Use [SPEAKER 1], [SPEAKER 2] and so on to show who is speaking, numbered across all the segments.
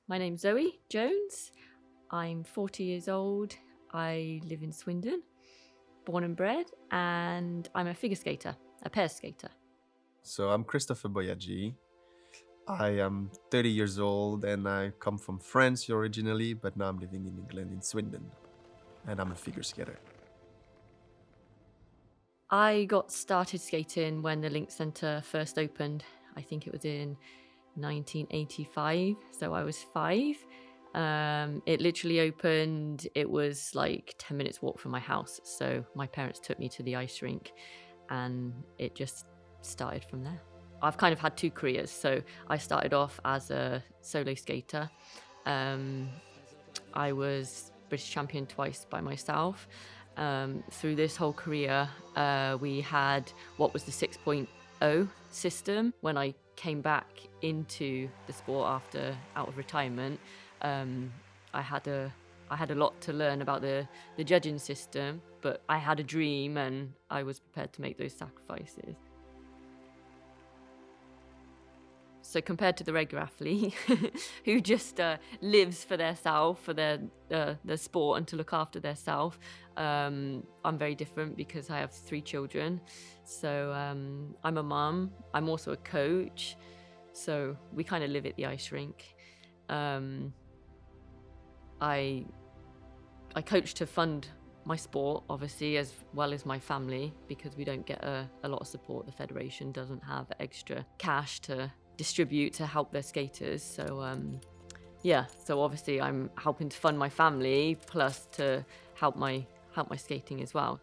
[SPEAKER 1] My name's Zoe Jones. I'm 40 years old. I live in Swindon, born and bred, and I'm a figure skater, a pair skater.
[SPEAKER 2] So I'm Christopher Boyadji. I am 30 years old and I come from France originally, but now I'm living in England in Swindon, and I'm a figure skater.
[SPEAKER 1] I got started skating when the Link Centre first opened. I think it was in 1985, so I was 5. It literally opened, it was like 10 minutes walk from my house. So my parents took me to the ice rink and it just started from there. I've kind of had 2 careers. So I started off as a solo skater. I was British champion twice by myself. Through this whole career, we had what was the 6.0 system. When I came back into the sport out of retirement, I had a lot to learn about the judging system, but I had a dream and I was prepared to make those sacrifices. So compared to the regular athlete who just lives for their self, for their sport and to look after their self, I'm very different because I have 3 children. So I'm a mum. I'm also a coach. So we kind of live at the ice rink. I coach to fund my sport, obviously, as well as my family, because we don't get a lot of support. The federation doesn't have extra cash to distribute to help their skaters. So so obviously I'm helping to fund my family plus to help my skating as well.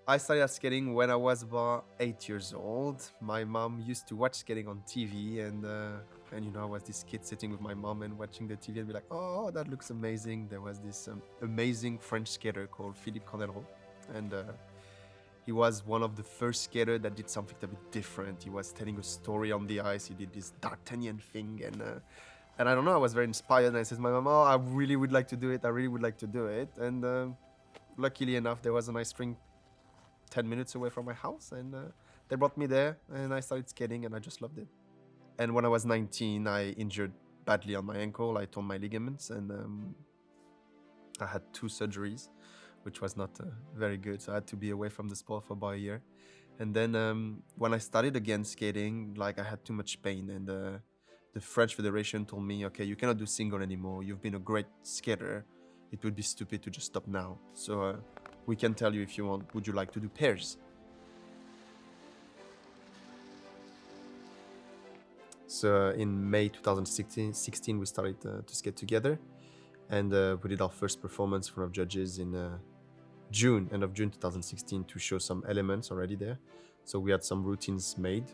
[SPEAKER 2] I started skating when I was about 8 years old. My mom used to watch skating on TV, and I was this kid sitting with my mom and watching the TV and be like, "Oh, that looks amazing." There was this amazing French skater called Philippe Candelro, and he was one of the first skaters that did something a bit different. He was telling a story on the ice. He did this D'Artagnan thing, and I don't know. I was very inspired, and I said to my mom, "Oh, I really would like to do it. I really would like to do it." And luckily enough, there was an ice rink 10 minutes away from my house, and they brought me there, and I started skating, and I just loved it. And when I was 19, I injured badly on my ankle. I tore my ligaments, and I had 2 surgeries, which was not very good. So I had to be away from the sport for about a year. And then when I started again skating, like I had too much pain, and the French Federation told me, "Okay, you cannot do single anymore. You've been a great skater. It would be stupid to just stop now. So we can tell you if you want. Would you like to do pairs?" So in May 2016, we started to skate together, and we did our first performance in front of judges in end of June 2016, to show some elements already there. So we had some routines made.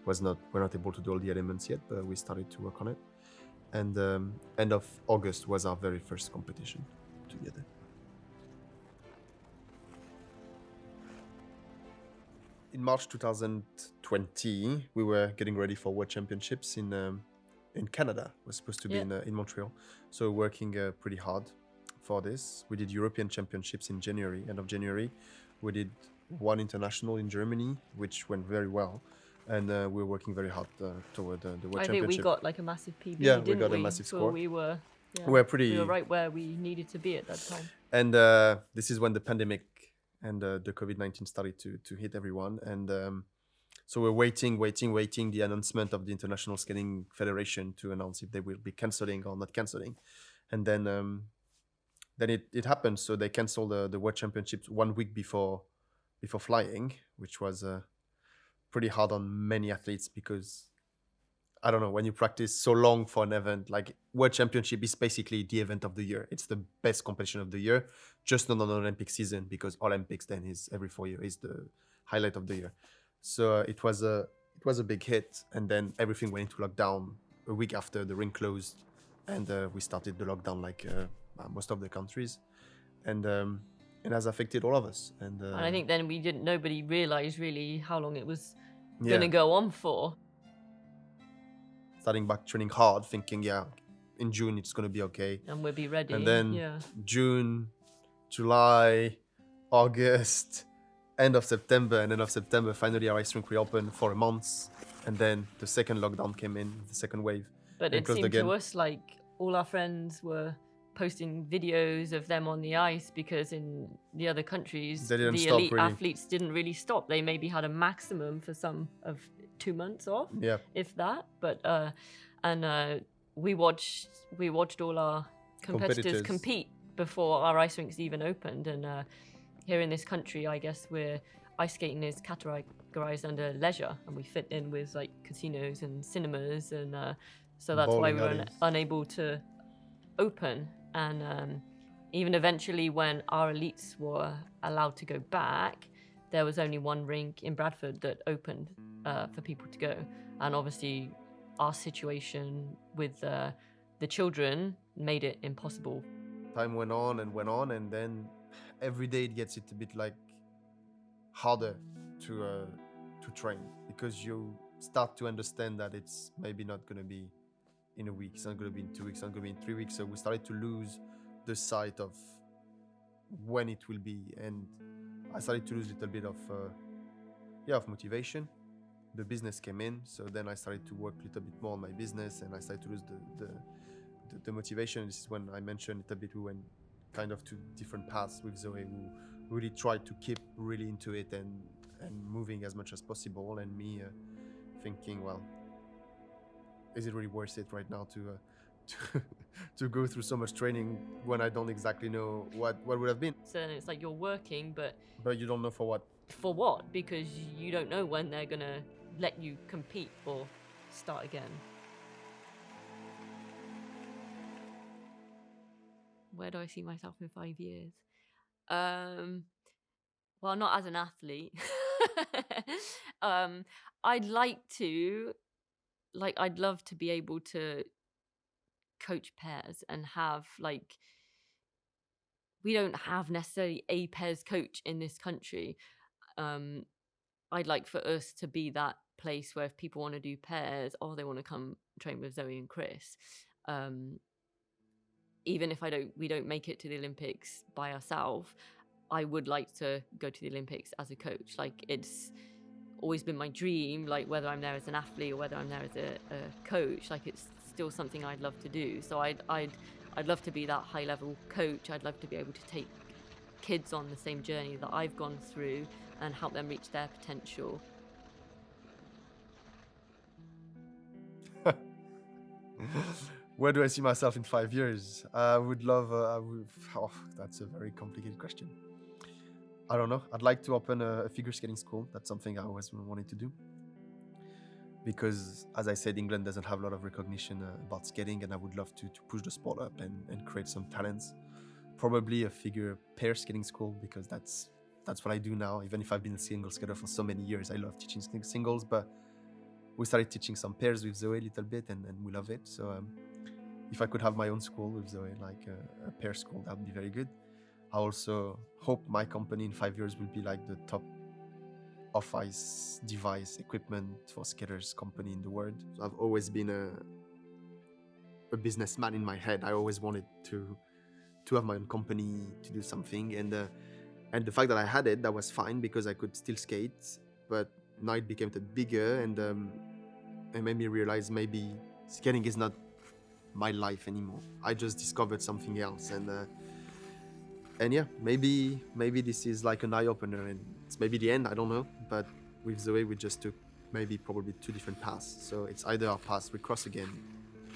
[SPEAKER 2] We're not able to do all the elements yet, but we started to work on it. And end of August was our very first competition together. In March 2020, we were getting ready for World Championships in Canada. We're supposed to be in Montreal. So working pretty hard for this. We did European Championships in January, end of January. We did one international in Germany, which went very well. And we're working very hard toward the World Championship.
[SPEAKER 1] I think we got like a massive PB,
[SPEAKER 2] Yeah,
[SPEAKER 1] didn't
[SPEAKER 2] we got a massive
[SPEAKER 1] so
[SPEAKER 2] score.
[SPEAKER 1] we were
[SPEAKER 2] We were
[SPEAKER 1] right where we needed to be at that time.
[SPEAKER 2] And this is when the pandemic and the COVID-19 started to hit everyone. And so we're waiting the announcement of the International Skating Federation to announce if they will be canceling or not canceling. And then it happened. So they canceled the World Championships 1 week before flying, which was pretty hard on many athletes, because I don't know, when you practice so long for an event, like World Championship is basically the event of the year. It's the best competition of the year, just not on an Olympic season, because Olympics then is every 4 years, is the highlight of the year. So it was a big hit, and then everything went into lockdown a week after the ring closed, and we started the lockdown like most of the countries, and it has affected all of us. And
[SPEAKER 1] I think then nobody realized really how long it was going to go on for.
[SPEAKER 2] Starting back training hard, thinking, in June it's going to be okay.
[SPEAKER 1] And we'll be ready.
[SPEAKER 2] And then June, July, August, end of September, finally our ice rink reopened for a month. And then the second lockdown came in, the second wave,
[SPEAKER 1] But
[SPEAKER 2] and
[SPEAKER 1] it
[SPEAKER 2] closed
[SPEAKER 1] seemed
[SPEAKER 2] again.
[SPEAKER 1] to us like all our friends were posting videos of them on the ice, because in the other countries,
[SPEAKER 2] They didn't
[SPEAKER 1] the
[SPEAKER 2] stop,
[SPEAKER 1] elite
[SPEAKER 2] really.
[SPEAKER 1] athletes didn't really stop. They maybe had a maximum for some of 2 months off,
[SPEAKER 2] Yeah,
[SPEAKER 1] if that. But we watched all our competitors compete before our ice rinks even opened. And here in this country, I guess ice skating is categorized under leisure, and we fit in with like casinos and cinemas, and so that's why
[SPEAKER 2] Bowling
[SPEAKER 1] we were
[SPEAKER 2] alleys.
[SPEAKER 1] unable to open. And even eventually, when our elites were allowed to go back, there was only one rink in Bradford that opened for people to go. And obviously, our situation with the children made it impossible.
[SPEAKER 2] Time went on, and then every day it gets a bit like harder to train, because you start to understand that it's maybe not going to be in a week, it's not going to be in 2 weeks, it's not going to be in 3 weeks. So we started to lose the sight of when it will be, and I started to lose a little bit of motivation. The business came in, so then I started to work a little bit more on my business, and I started to lose the motivation. This is when I mentioned a little bit we went kind of to different paths with Zoe, who really tried to keep really into it and moving as much as possible, and me thinking, well, is it really worth it right now to go through so much training when I don't exactly know what would have been?
[SPEAKER 1] So then it's like you're working, but
[SPEAKER 2] you don't know for what.
[SPEAKER 1] For what? Because you don't know when they're gonna let you compete or start again. Where do I see myself in 5 years? Well, not as an athlete. I'd love to be able to coach pairs and have we don't have necessarily a pairs coach in this country. I'd like for us to be that place where if people want to do pairs, or they want to come train with Zoe and Chris, even if we don't make it to the Olympics by ourselves, I would like to go to the Olympics as a coach. Like, it's always been my dream, like whether I'm there as an athlete or whether I'm there as a coach, like it's still something I'd love to do. So I'd love to be that high level coach. I'd love to be able to take kids on the same journey that I've gone through and help them reach their potential.
[SPEAKER 2] Where do I see myself in 5 years? I would love. That's a very complicated question. I don't know. I'd like to open a figure skating school. That's something I always wanted to do. Because, as I said, England doesn't have a lot of recognition about skating, and I would love to push the sport up and create some talents. Probably a figure pair skating school, because that's what I do now. Even if I've been a single skater for so many years, I love teaching singles, but we started teaching some pairs with Zoe a little bit, and we love it. So if I could have my own school with Zoe, like a pair school, that would be very good. I also hope my company in 5 years will be like the top off-ice device equipment for skaters company in the world. So I've always been a businessman in my head. I always wanted to have my own company, to do something, and the fact that I had it, that was fine, because I could still skate. But now it became a bit bigger, and made me realize maybe skating is not my life anymore. I just discovered something else, and yeah, maybe this is like an eye-opener, and it's maybe the end, I don't know. But with Zoe, we just took probably 2 different paths. So it's either our paths we cross again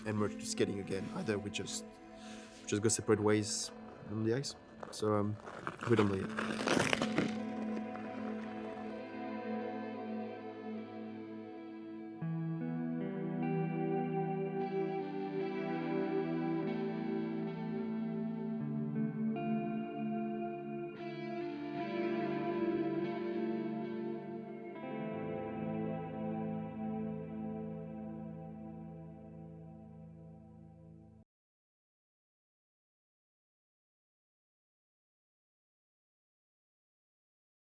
[SPEAKER 2] and merge to skating again, either we just go separate ways on the ice. So we don't know yet.